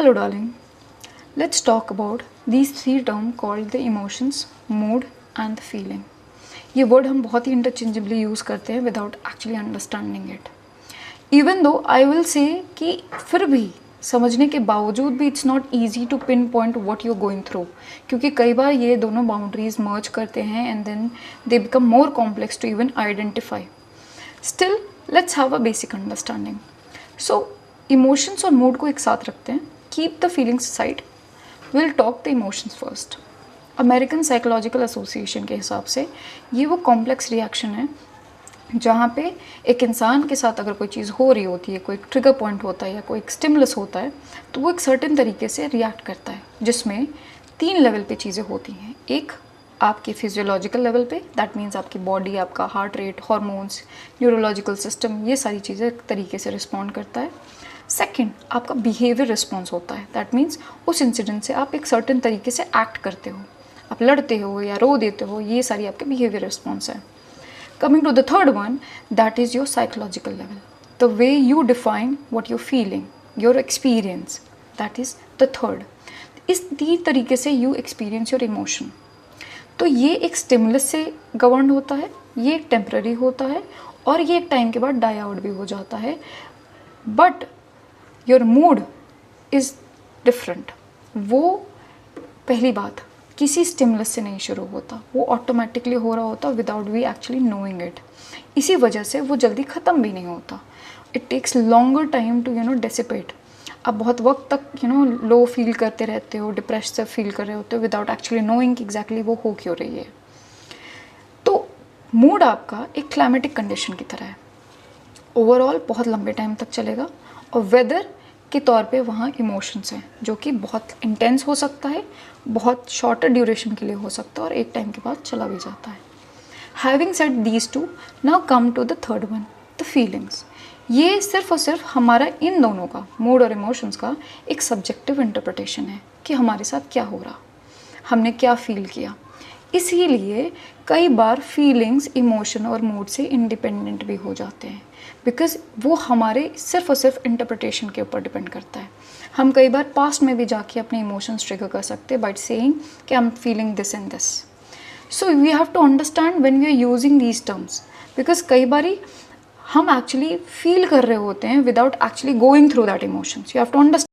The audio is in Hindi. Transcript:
Hello darling, let's talk about these three terms called the emotions, mood and the feeling. ये वर्ड हम बहुत ही इंटरचेंजेबली यूज़ करते हैं without actually understanding it. Even though I will say कि फिर भी समझने के बावजूद भी it's not easy to pinpoint what you going through, क्योंकि कई बार ये दोनों बाउंड्रीज मर्ज करते हैं and then they become more complex to even identify. Still let's have a basic understanding. So emotions और मूड को एक साथ रखते हैं. Keep the feelings side, will talk the emotions first. American psychological association के हिसाब से ये वो कॉम्प्लेक्स रिएक्शन है जहाँ पे एक इंसान के साथ अगर कोई चीज़ हो रही होती है, कोई ट्रिगर पॉइंट होता है या कोई एक स्टिमुलस होता है, तो वो एक सर्टेन तरीके से रिएक्ट करता है, जिसमें 3 लेवल पे चीज़ें होती हैं. एक आपकी फिजियोलॉजिकल लेवल पे, दैट मीन्स आपकी बॉडी, आपका heart rate, hormones, neurological system, ये सारी चीज़ें एक तरीके से रिस्पॉन्ड करता है. सेकेंड, आपका बिहेवियर रिस्पॉन्स होता है, दैट मीन्स उस इंसिडेंट से आप एक सर्टेन तरीके से एक्ट करते हो, आप लड़ते हो या रो देते हो, ये सारी आपके बिहेवियर रिस्पॉन्स है. Coming to the third one, that is your psychological level. The way you define what you're feeling, your experience, that is the third. इस 3 तरीके से you experience your emotion. तो ये एक स्टिमुलस से गवर्न होता है, ये एक टेम्पररी होता है और ये एक टाइम के बाद डाई आउट भी हो जाता है. But your mood is different. वो पहली बात किसी स्टिमुलस से नहीं शुरू होता, वो ऑटोमेटिकली हो रहा होता without we actually knowing it. इसी वजह से वो जल्दी ख़त्म भी नहीं होता. It takes longer time to dissipate. आप बहुत वक्त तक लो फील करते रहते हो, डिप्रेसिव फील कर रहे होते हो विदाउट एक्चुअली नोइंग कि एग्जैक्टली वो हो क्यों रही है. तो मूड आपका एक क्लाइमेटिक कंडीशन की तरह है. ओवरऑल बहुत लंबे टाइम तक चलेगा और वेदर के तौर पे वहाँ इमोशंस हैं जो कि बहुत इंटेंस हो सकता है, बहुत शॉर्टर ड्यूरेशन के लिए हो सकता है और एक टाइम के बाद चला भी जाता है. Having said these two, now come to the third one, the feelings. ये सिर्फ और सिर्फ हमारा इन दोनों का, मूड और इमोशंस का, एक सब्जेक्टिव इंटरप्रिटेशन है कि हमारे साथ क्या हो रहा, हमने क्या फील किया. इसीलिए कई बार फीलिंग्स इमोशन और मूड से इंडिपेंडेंट भी हो जाते हैं, बिकॉज वो हमारे सिर्फ और सिर्फ इंटरप्रिटेशन के ऊपर डिपेंड करता है. हम कई बार पास्ट में भी जाके अपने इमोशंस ट्रिगर कर सकते हैं बाय सेइंग कि I am feeling this and this. So we have to understand when we are using these terms, because कई बारी हम एक्चुअली फील कर रहे होते हैं without actually going through that emotions. You have to understand.